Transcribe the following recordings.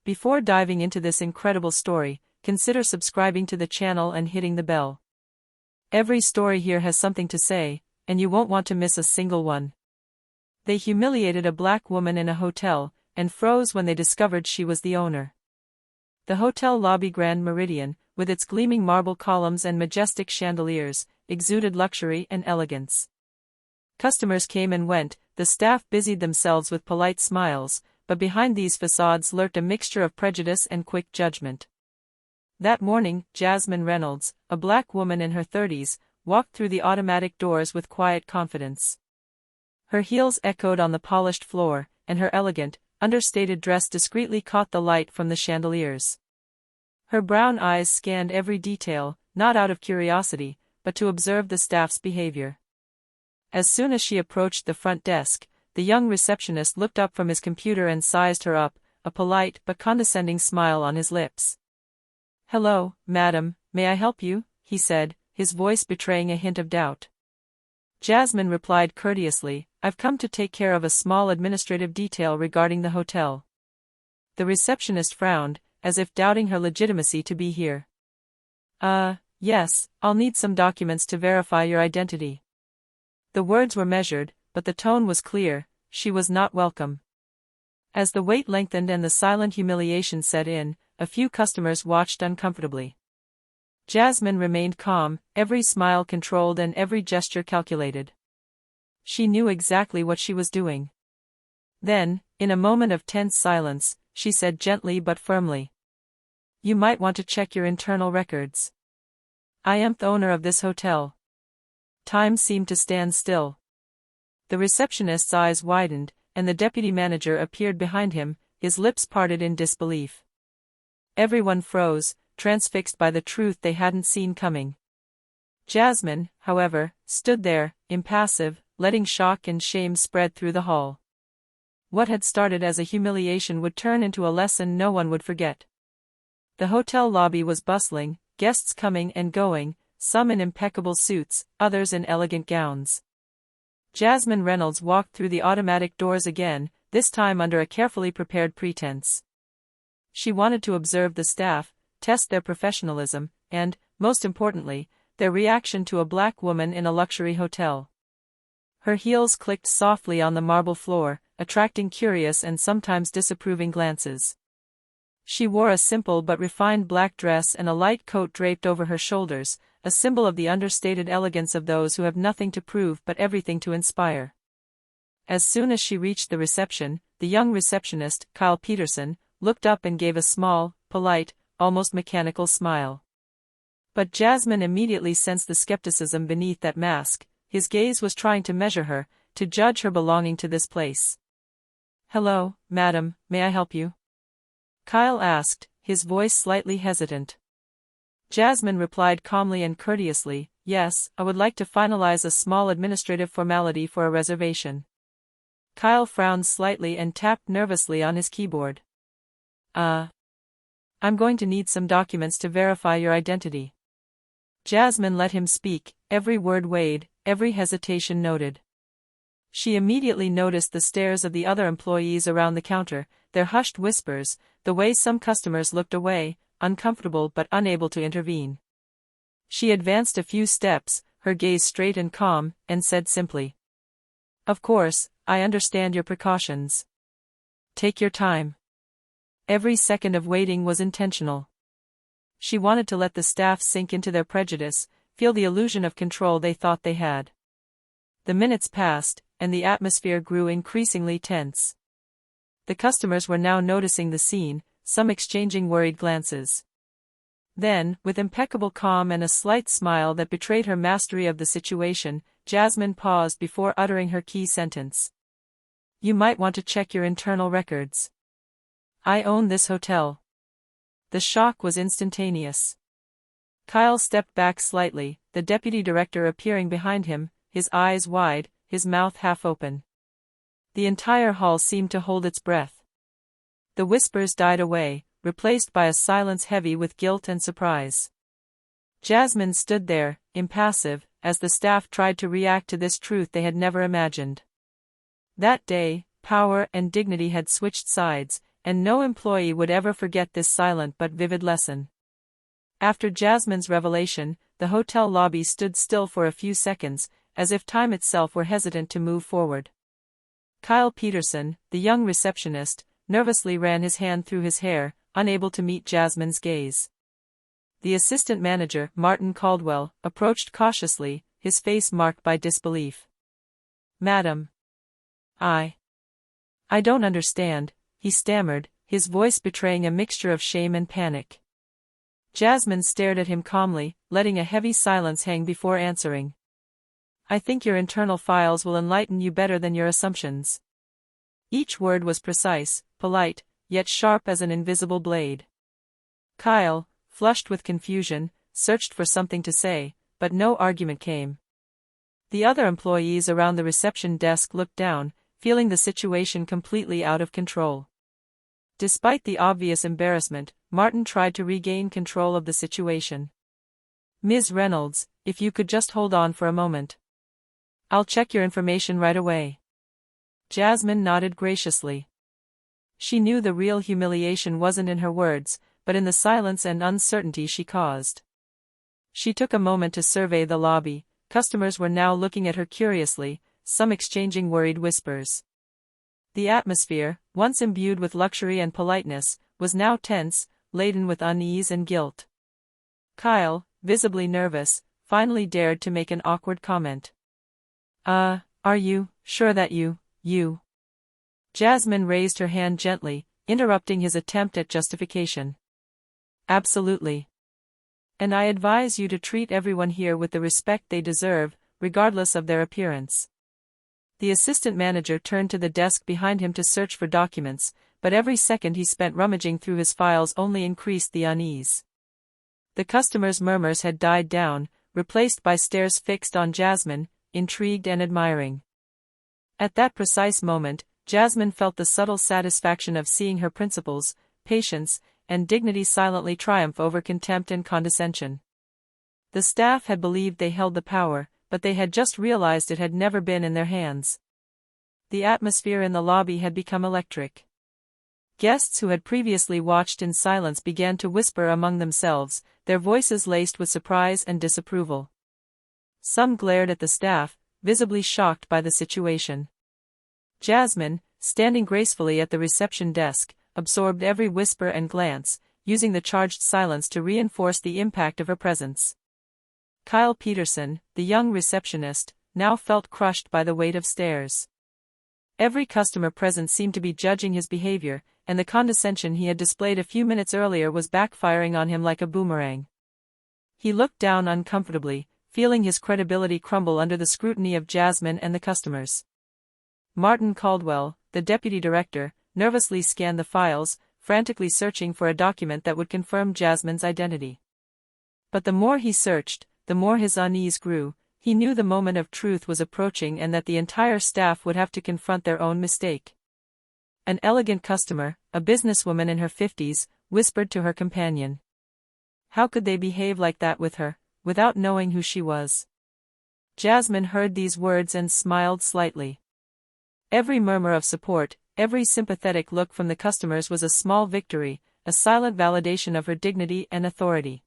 Before diving into this incredible story, consider subscribing to the channel and hitting the bell. Every story here has something to say, and you won't want to miss a single one. They humiliated a black woman in a hotel, and froze when they discovered she was the owner. The hotel lobby Grand Meridian, with its gleaming marble columns and majestic chandeliers, exuded luxury and elegance. Customers came and went, the staff busied themselves with polite smiles, but behind these facades lurked a mixture of prejudice and quick judgment. That morning, Jasmine Reynolds, a black woman in her 30s, walked through the automatic doors with quiet confidence. Her heels echoed on the polished floor, and her elegant, understated dress discreetly caught the light from the chandeliers. Her brown eyes scanned every detail, not out of curiosity, but to observe the staff's behavior. As soon as she approached the front desk, the young receptionist looked up from his computer and sized her up, a polite but condescending smile on his lips. "Hello, madam, may I help you?" he said, his voice betraying a hint of doubt. Jasmine replied courteously, "I've come to take care of a small administrative detail regarding the hotel." The receptionist frowned, as if doubting her legitimacy to be here. Yes, I'll need some documents to verify your identity." The words were measured, but the tone was clear, she was not welcome. As the wait lengthened and the silent humiliation set in, a few customers watched uncomfortably. Jasmine remained calm, every smile controlled and every gesture calculated. She knew exactly what she was doing. Then, in a moment of tense silence, she said gently but firmly, "You might want to check your internal records. I am the owner of this hotel." Time seemed to stand still. The receptionist's eyes widened, and the deputy manager appeared behind him, his lips parted in disbelief. Everyone froze, transfixed by the truth they hadn't seen coming. Jasmine, however, stood there, impassive, letting shock and shame spread through the hall. What had started as a humiliation would turn into a lesson no one would forget. The hotel lobby was bustling, guests coming and going, some in impeccable suits, others in elegant gowns. Jasmine Reynolds walked through the automatic doors again, this time under a carefully prepared pretense. She wanted to observe the staff, test their professionalism, and, most importantly, their reaction to a black woman in a luxury hotel. Her heels clicked softly on the marble floor, attracting curious and sometimes disapproving glances. She wore a simple but refined black dress and a light coat draped over her shoulders, a symbol of the understated elegance of those who have nothing to prove but everything to inspire. As soon as she reached the reception, the young receptionist, Kyle Peterson, looked up and gave a small, polite, almost mechanical smile. But Jasmine immediately sensed the skepticism beneath that mask. His gaze was trying to measure her, to judge her belonging to this place. "Hello, madam, may I help you?" Kyle asked, his voice slightly hesitant. Jasmine replied calmly and courteously, "Yes, I would like to finalize a small administrative formality for a reservation." Kyle frowned slightly and tapped nervously on his keyboard. I'm going to need some documents to verify your identity." Jasmine let him speak, every word weighed, every hesitation noted. She immediately noticed the stares of the other employees around the counter, their hushed whispers, the way some customers looked away, uncomfortable but unable to intervene. She advanced a few steps, her gaze straight and calm, and said simply, "Of course, I understand your precautions. Take your time." Every second of waiting was intentional. She wanted to let the staff sink into their prejudice, feel the illusion of control they thought they had. The minutes passed, and the atmosphere grew increasingly tense. The customers were now noticing the scene, some exchanging worried glances. Then, with impeccable calm and a slight smile that betrayed her mastery of the situation, Jasmine paused before uttering her key sentence. "You might want to check your internal records. I own this hotel." The shock was instantaneous. Kyle stepped back slightly, the deputy director appearing behind him, his eyes wide, his mouth half open. The entire hall seemed to hold its breath. The whispers died away, replaced by a silence heavy with guilt and surprise. Jasmine stood there, impassive, as the staff tried to react to this truth they had never imagined. That day, power and dignity had switched sides, and no employee would ever forget this silent but vivid lesson. After Jasmine's revelation, the hotel lobby stood still for a few seconds, as if time itself were hesitant to move forward. Kyle Peterson, the young receptionist, nervously ran his hand through his hair, unable to meet Jasmine's gaze. The assistant manager, Martin Caldwell, approached cautiously, his face marked by disbelief. "Madam. I don't understand," he stammered, his voice betraying a mixture of shame and panic. Jasmine stared at him calmly, letting a heavy silence hang before answering. "I think your internal files will enlighten you better than your assumptions." Each word was precise, polite, yet sharp as an invisible blade. Kyle, flushed with confusion, searched for something to say, but no argument came. The other employees around the reception desk looked down, feeling the situation completely out of control. Despite the obvious embarrassment, Martin tried to regain control of the situation. "Ms. Reynolds, if you could just hold on for a moment. I'll check your information right away." Jasmine nodded graciously. She knew the real humiliation wasn't in her words, but in the silence and uncertainty she caused. She took a moment to survey the lobby. Customers were now looking at her curiously, some exchanging worried whispers. The atmosphere, once imbued with luxury and politeness, was now tense, laden with unease and guilt. Kyle, visibly nervous, finally dared to make an awkward comment. Are you sure that you? Jasmine raised her hand gently, interrupting his attempt at justification. "Absolutely. And I advise you to treat everyone here with the respect they deserve, regardless of their appearance." The assistant manager turned to the desk behind him to search for documents, but every second he spent rummaging through his files only increased the unease. The customers' murmurs had died down, replaced by stares fixed on Jasmine, intrigued and admiring. At that precise moment, Jasmine felt the subtle satisfaction of seeing her principles, patience, and dignity silently triumph over contempt and condescension. The staff had believed they held the power, but they had just realized it had never been in their hands. The atmosphere in the lobby had become electric. Guests who had previously watched in silence began to whisper among themselves, their voices laced with surprise and disapproval. Some glared at the staff, visibly shocked by the situation. Jasmine, standing gracefully at the reception desk, absorbed every whisper and glance, using the charged silence to reinforce the impact of her presence. Kyle Peterson, the young receptionist, now felt crushed by the weight of stares. Every customer present seemed to be judging his behavior, and the condescension he had displayed a few minutes earlier was backfiring on him like a boomerang. He looked down uncomfortably, feeling his credibility crumble under the scrutiny of Jasmine and the customers. Martin Caldwell, the deputy director, nervously scanned the files, frantically searching for a document that would confirm Jasmine's identity. But the more he searched, the more his unease grew. He knew the moment of truth was approaching and that the entire staff would have to confront their own mistake. An elegant customer, a businesswoman in her 50s, whispered to her companion. How could they behave like that with her, without knowing who she was? Jasmine heard these words and smiled slightly. Every murmur of support, every sympathetic look from the customers was a small victory, a silent validation of her dignity and authority.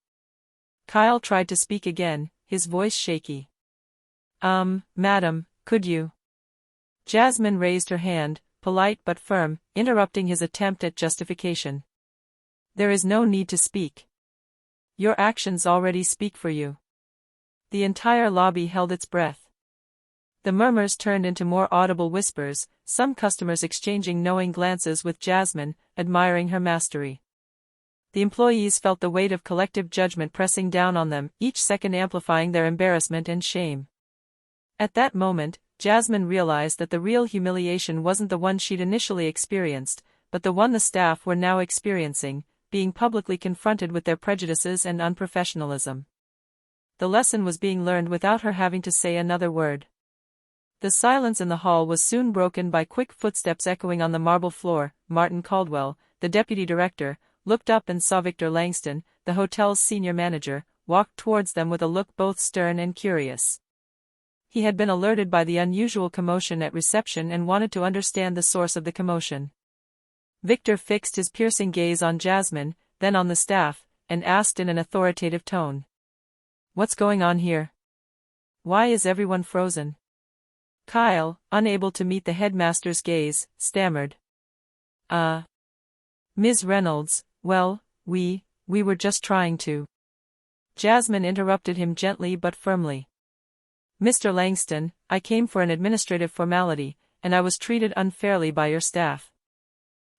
Kyle tried to speak again, his voice shaky. Madam, could you? Jasmine raised her hand, polite but firm, interrupting his attempt at justification. There is no need to speak. Your actions already speak for you. The entire lobby held its breath. The murmurs turned into more audible whispers, some customers exchanging knowing glances with Jasmine, admiring her mastery. The employees felt the weight of collective judgment pressing down on them, each second amplifying their embarrassment and shame. At that moment, Jasmine realized that the real humiliation wasn't the one she'd initially experienced, but the one the staff were now experiencing, being publicly confronted with their prejudices and unprofessionalism. The lesson was being learned without her having to say another word. The silence in the hall was soon broken by quick footsteps echoing on the marble floor. Martin Caldwell, the deputy director, looked up and saw Victor Langston, the hotel's senior manager, walk towards them with a look both stern and curious. He had been alerted by the unusual commotion at reception and wanted to understand the source of the commotion. Victor fixed his piercing gaze on Jasmine, then on the staff, and asked in an authoritative tone. What's going on here? Why is everyone frozen? Kyle, unable to meet the headmaster's gaze, stammered. Ms. Reynolds, well, we were just trying to. Jasmine interrupted him gently but firmly. Mr. Langston, I came for an administrative formality, and I was treated unfairly by your staff.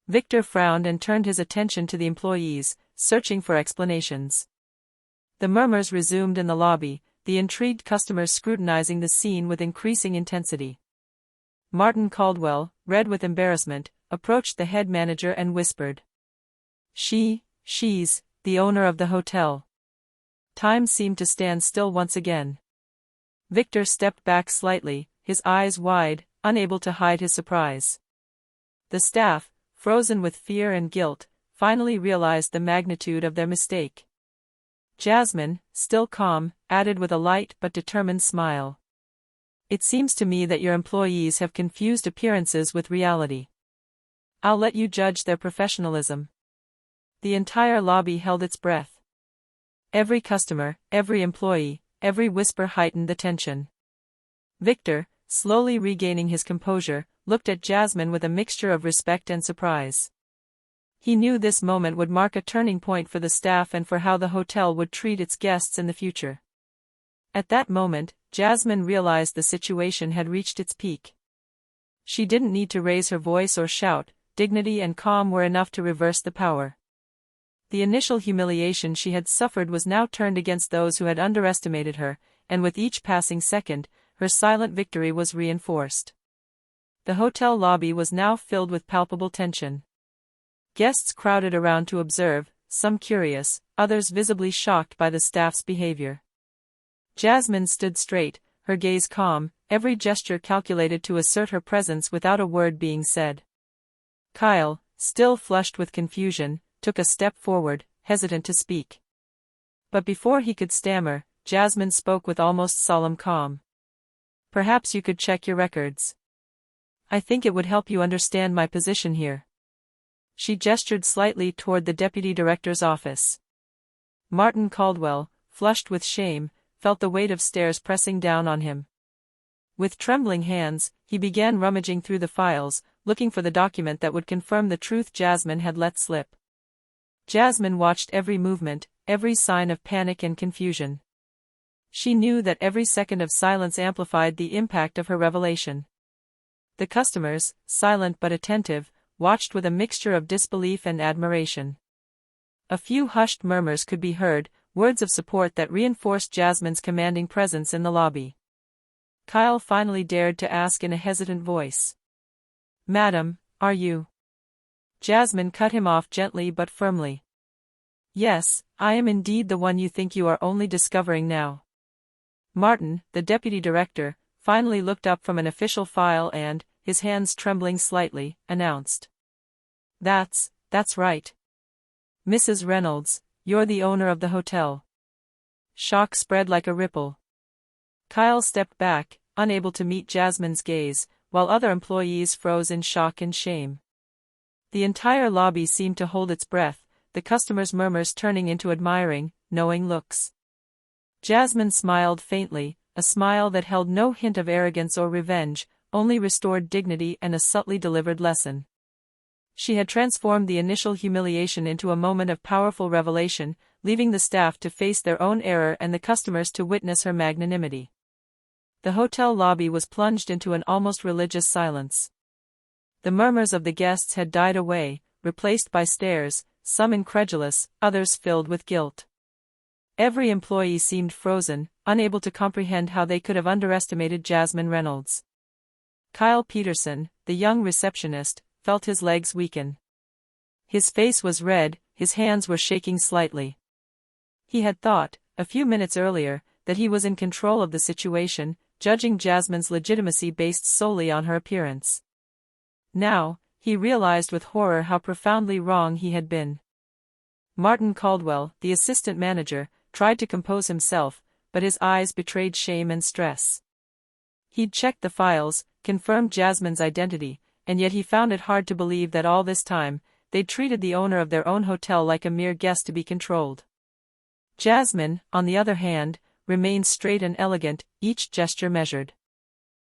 Victor frowned and turned his attention to the employees, searching for explanations. The murmurs resumed in the lobby, the intrigued customers scrutinizing the scene with increasing intensity. Martin Caldwell, red with embarrassment, approached the head manager and whispered. She's the owner of the hotel. Time seemed to stand still once again. Victor stepped back slightly, his eyes wide, unable to hide his surprise. The staff, frozen with fear and guilt, finally realized the magnitude of their mistake. Jasmine, still calm, added with a light but determined smile. It seems to me that your employees have confused appearances with reality. I'll let you judge their professionalism. The entire lobby held its breath. Every customer, every employee, every whisper heightened the tension. Victor, slowly regaining his composure, looked at Jasmine with a mixture of respect and surprise. He knew this moment would mark a turning point for the staff and for how the hotel would treat its guests in the future. At that moment, Jasmine realized the situation had reached its peak. She didn't need to raise her voice or shout, dignity and calm were enough to reverse the power. The initial humiliation she had suffered was now turned against those who had underestimated her, and with each passing second, her silent victory was reinforced. The hotel lobby was now filled with palpable tension. Guests crowded around to observe, some curious, others visibly shocked by the staff's behavior. Jasmine stood straight, her gaze calm, every gesture calculated to assert her presence without a word being said. Kyle, still flushed with confusion, took a step forward, hesitant to speak. But before he could stammer, Jasmine spoke with almost solemn calm. Perhaps you could check your records. I think it would help you understand my position here. She gestured slightly toward the deputy director's office. Martin Caldwell, flushed with shame, felt the weight of stares pressing down on him. With trembling hands, he began rummaging through the files, looking for the document that would confirm the truth Jasmine had let slip. Jasmine watched every movement, every sign of panic and confusion. She knew that every second of silence amplified the impact of her revelation. The customers, silent but attentive, watched with a mixture of disbelief and admiration. A few hushed murmurs could be heard, words of support that reinforced Jasmine's commanding presence in the lobby. Kyle finally dared to ask in a hesitant voice. Madam, are you? Jasmine cut him off gently but firmly. Yes, I am indeed the one you think you are only discovering now. Martin, the deputy director, finally looked up from an official file and, his hands trembling slightly, announced. That's right. Mrs. Reynolds, you're the owner of the hotel. Shock spread like a ripple. Kyle stepped back, unable to meet Jasmine's gaze, while other employees froze in shock and shame. The entire lobby seemed to hold its breath, the customers' murmurs turning into admiring, knowing looks. Jasmine smiled faintly, a smile that held no hint of arrogance or revenge, only restored dignity and a subtly delivered lesson. She had transformed the initial humiliation into a moment of powerful revelation, leaving the staff to face their own error and the customers to witness her magnanimity. The hotel lobby was plunged into an almost religious silence. The murmurs of the guests had died away, replaced by stares, some incredulous, others filled with guilt. Every employee seemed frozen, unable to comprehend how they could have underestimated Jasmine Reynolds. Kyle Peterson, the young receptionist, felt his legs weaken. His face was red, his hands were shaking slightly. He had thought, a few minutes earlier, that he was in control of the situation, judging Jasmine's legitimacy based solely on her appearance. Now, he realized with horror how profoundly wrong he had been. Martin Caldwell, the assistant manager, tried to compose himself, but his eyes betrayed shame and stress. He'd checked the files, confirmed Jasmine's identity, and yet he found it hard to believe that all this time, they'd treated the owner of their own hotel like a mere guest to be controlled. Jasmine, on the other hand, remained straight and elegant, each gesture measured.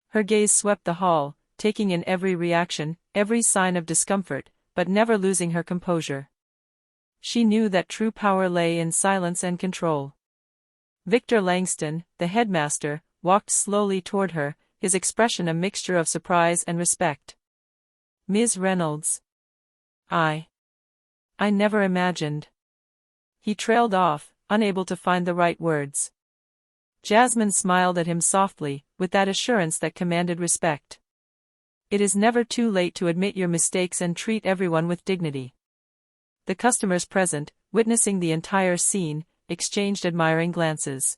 Her gaze swept the hall, taking in every reaction, every sign of discomfort, but never losing her composure. She knew that true power lay in silence and control. Victor Langston, the headmaster, walked slowly toward her, his expression a mixture of surprise and respect. "Ms. Reynolds. I never imagined." He trailed off, unable to find the right words. Jasmine smiled at him softly, with that assurance that commanded respect. It is never too late to admit your mistakes and treat everyone with dignity. The customers present, witnessing the entire scene, exchanged admiring glances.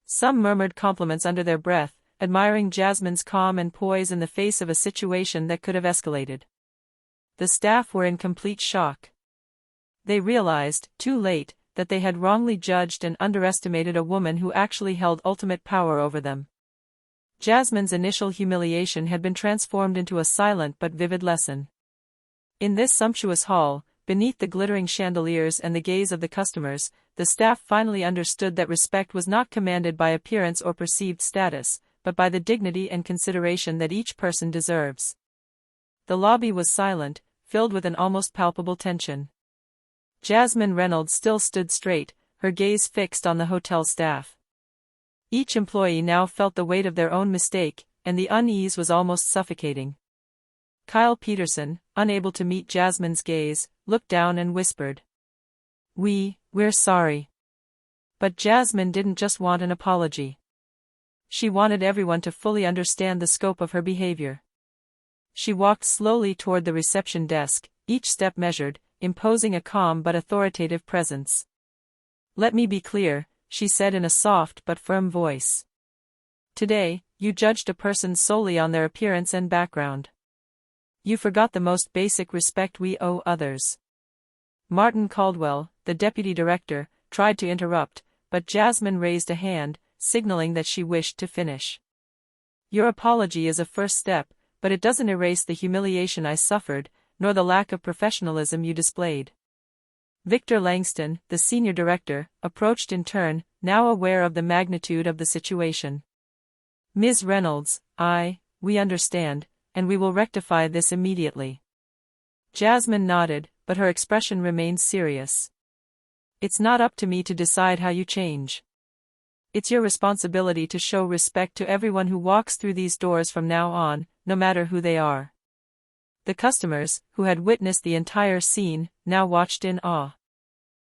Some murmured compliments under their breath, admiring Jasmine's calm and poise in the face of a situation that could have escalated. The staff were in complete shock. They realized, too late, that they had wrongly judged and underestimated a woman who actually held ultimate power over them. Jasmine's initial humiliation had been transformed into a silent but vivid lesson. In this sumptuous hall, beneath the glittering chandeliers and the gaze of the customers, the staff finally understood that respect was not commanded by appearance or perceived status, but by the dignity and consideration that each person deserves. The lobby was silent, filled with an almost palpable tension. Jasmine Reynolds still stood straight, her gaze fixed on the hotel staff. Each employee now felt the weight of their own mistake, and the unease was almost suffocating. Kyle Peterson, unable to meet Jasmine's gaze, looked down and whispered, We're sorry." But Jasmine didn't just want an apology. She wanted everyone to fully understand the scope of her behavior. She walked slowly toward the reception desk, each step measured, imposing a calm but authoritative presence. "Let me be clear," she said in a soft but firm voice. "Today, you judged a person solely on their appearance and background. You forgot the most basic respect we owe others." Martin Caldwell, the deputy director, tried to interrupt, but Jasmine raised a hand, signaling that she wished to finish. "Your apology is a first step, but it doesn't erase the humiliation I suffered, nor the lack of professionalism you displayed." Victor Langston, the senior director, approached in turn, now aware of the magnitude of the situation. "Ms. Reynolds, we understand, and we will rectify this immediately." Jasmine nodded, but her expression remained serious. "It's not up to me to decide how you change. It's your responsibility to show respect to everyone who walks through these doors from now on, no matter who they are." The customers, who had witnessed the entire scene, now watched in awe.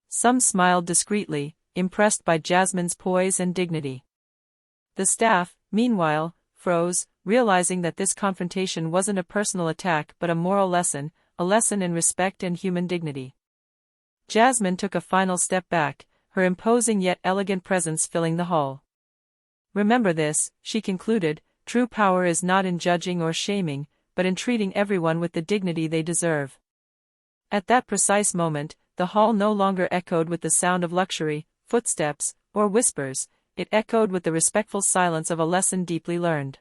Some smiled discreetly, impressed by Jasmine's poise and dignity. The staff, meanwhile, froze, realizing that this confrontation wasn't a personal attack but a moral lesson, a lesson in respect and human dignity. Jasmine took a final step back, her imposing yet elegant presence filling the hall. "Remember this," she concluded, "true power is not in judging or shaming, but in treating everyone with the dignity they deserve." At that precise moment, the hall no longer echoed with the sound of luxury, footsteps, or whispers, it echoed with the respectful silence of a lesson deeply learned.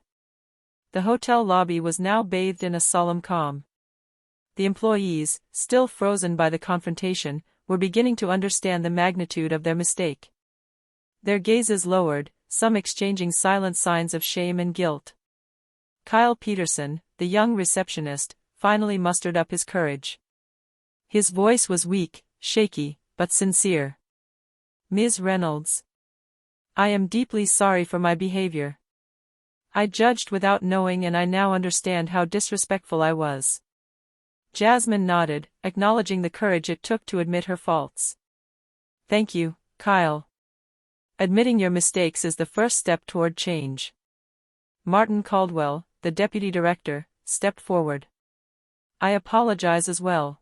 The hotel lobby was now bathed in a solemn calm. The employees, still frozen by the confrontation, were beginning to understand the magnitude of their mistake. Their gazes lowered, some exchanging silent signs of shame and guilt. Kyle Peterson, the young receptionist, finally mustered up his courage. His voice was weak, shaky, but sincere. "Ms. Reynolds, I am deeply sorry for my behavior. I judged without knowing and I now understand how disrespectful I was." Jasmine nodded, acknowledging the courage it took to admit her faults. "Thank you, Kyle. Admitting your mistakes is the first step toward change." Martin Caldwell, the deputy director, stepped forward. "I apologize as well.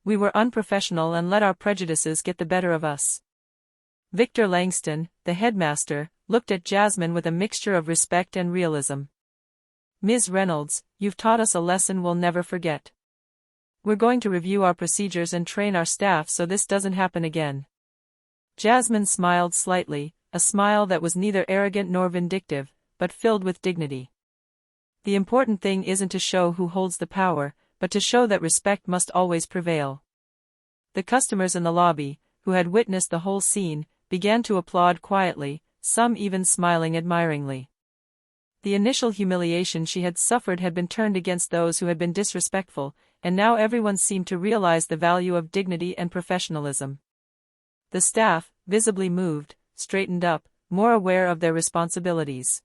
We were unprofessional and let our prejudices get the better of us." Victor Langston, the headmaster, looked at Jasmine with a mixture of respect and realism. "Ms. Reynolds, you've taught us a lesson we'll never forget. We're going to review our procedures and train our staff so this doesn't happen again." Jasmine smiled slightly, a smile that was neither arrogant nor vindictive, but filled with dignity. "The important thing isn't to show who holds the power, but but to show that respect must always prevail. The customers in the lobby, who had witnessed the whole scene, began to applaud quietly, some even smiling admiringly. The initial humiliation she had suffered had been turned against those who had been disrespectful, and now everyone seemed to realize the value of dignity and professionalism. The staff, visibly moved, straightened up, more aware of their responsibilities.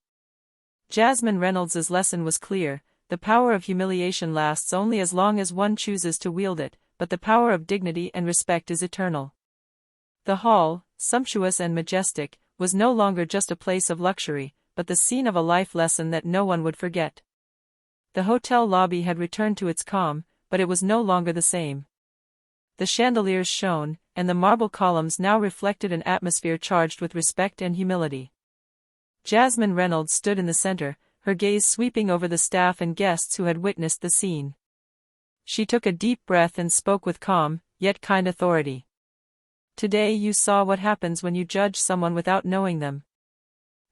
Jasmine Reynolds's lesson was clear: the power of humiliation lasts only as long as one chooses to wield it, but the power of dignity and respect is eternal. The hall, sumptuous and majestic, was no longer just a place of luxury, but the scene of a life lesson that no one would forget. The hotel lobby had returned to its calm, but it was no longer the same. The chandeliers shone, and the marble columns now reflected an atmosphere charged with respect and humility. Jasmine Reynolds stood in the center, her gaze sweeping over the staff and guests who had witnessed the scene. She took a deep breath and spoke with calm, yet kind authority. Today you saw what happens when you judge someone without knowing them.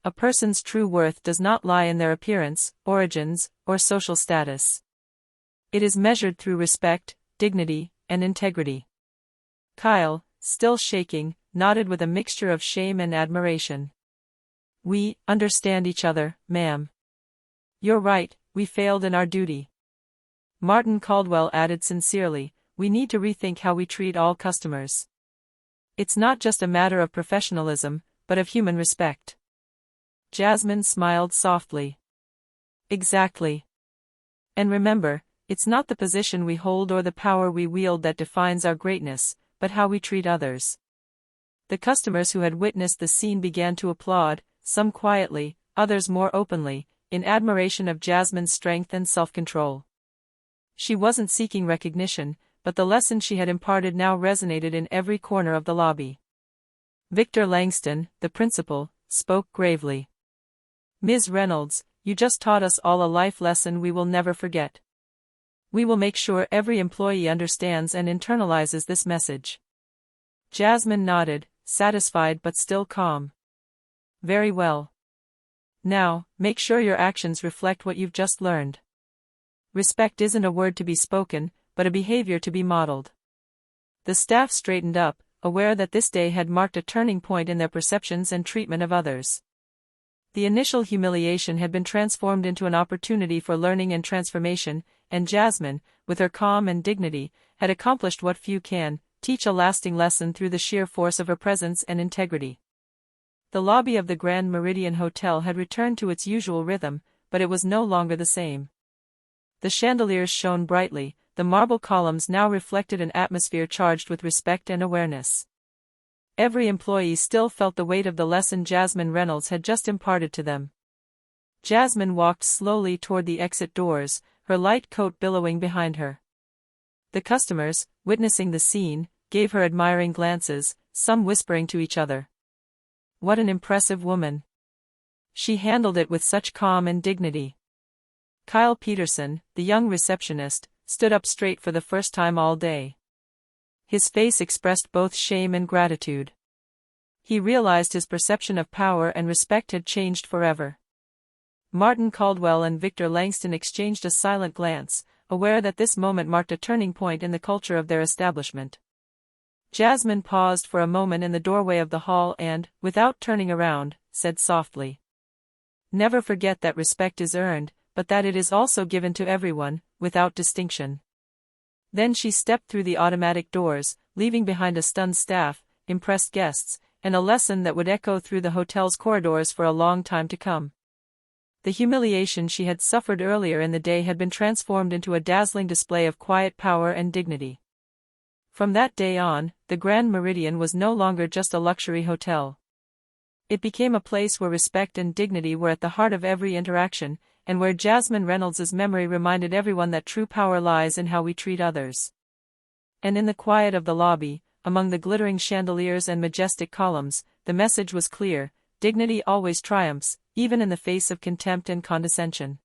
A person's true worth does not lie in their appearance, origins, or social status. It is measured through respect, dignity, and integrity. Kyle, still shaking, nodded with a mixture of shame and admiration. We understand each other, ma'am. You're right, we failed in our duty. Martin Caldwell added sincerely, we need to rethink how we treat all customers. It's not just a matter of professionalism, but of human respect. Jasmine smiled softly. Exactly. And remember, it's not the position we hold or the power we wield that defines our greatness, but how we treat others. The customers who had witnessed the scene began to applaud, some quietly, others more openly, in admiration of Jasmine's strength and self-control. She wasn't seeking recognition, but the lesson she had imparted now resonated in every corner of the lobby. Victor Langston, the principal, spoke gravely. Ms. Reynolds, you just taught us all a life lesson we will never forget. We will make sure every employee understands and internalizes this message. Jasmine nodded, satisfied but still calm. Very well. Now, make sure your actions reflect what you've just learned. Respect isn't a word to be spoken, but a behavior to be modeled. The staff straightened up, aware that this day had marked a turning point in their perceptions and treatment of others. The initial humiliation had been transformed into an opportunity for learning and transformation, and Jasmine, with her calm and dignity, had accomplished what few can: teach a lasting lesson through the sheer force of her presence and integrity. The lobby of the Grand Meridian Hotel had returned to its usual rhythm, but it was no longer the same. The chandeliers shone brightly, the marble columns now reflected an atmosphere charged with respect and awareness. Every employee still felt the weight of the lesson Jasmine Reynolds had just imparted to them. Jasmine walked slowly toward the exit doors, her light coat billowing behind her. The customers, witnessing the scene, gave her admiring glances, some whispering to each other. What an impressive woman. She handled it with such calm and dignity. Kyle Peterson, the young receptionist, stood up straight for the first time all day. His face expressed both shame and gratitude. He realized his perception of power and respect had changed forever. Martin Caldwell and Victor Langston exchanged a silent glance, aware that this moment marked a turning point in the culture of their establishment. Jasmine paused for a moment in the doorway of the hall and, without turning around, said softly, "Never forget that respect is earned, but that it is also given to everyone, without distinction." Then she stepped through the automatic doors, leaving behind a stunned staff, impressed guests, and a lesson that would echo through the hotel's corridors for a long time to come. The humiliation she had suffered earlier in the day had been transformed into a dazzling display of quiet power and dignity. From that day on, the Grand Meridian was no longer just a luxury hotel. It became a place where respect and dignity were at the heart of every interaction, and where Jasmine Reynolds's memory reminded everyone that true power lies in how we treat others. And in the quiet of the lobby, among the glittering chandeliers and majestic columns, the message was clear: dignity always triumphs, even in the face of contempt and condescension.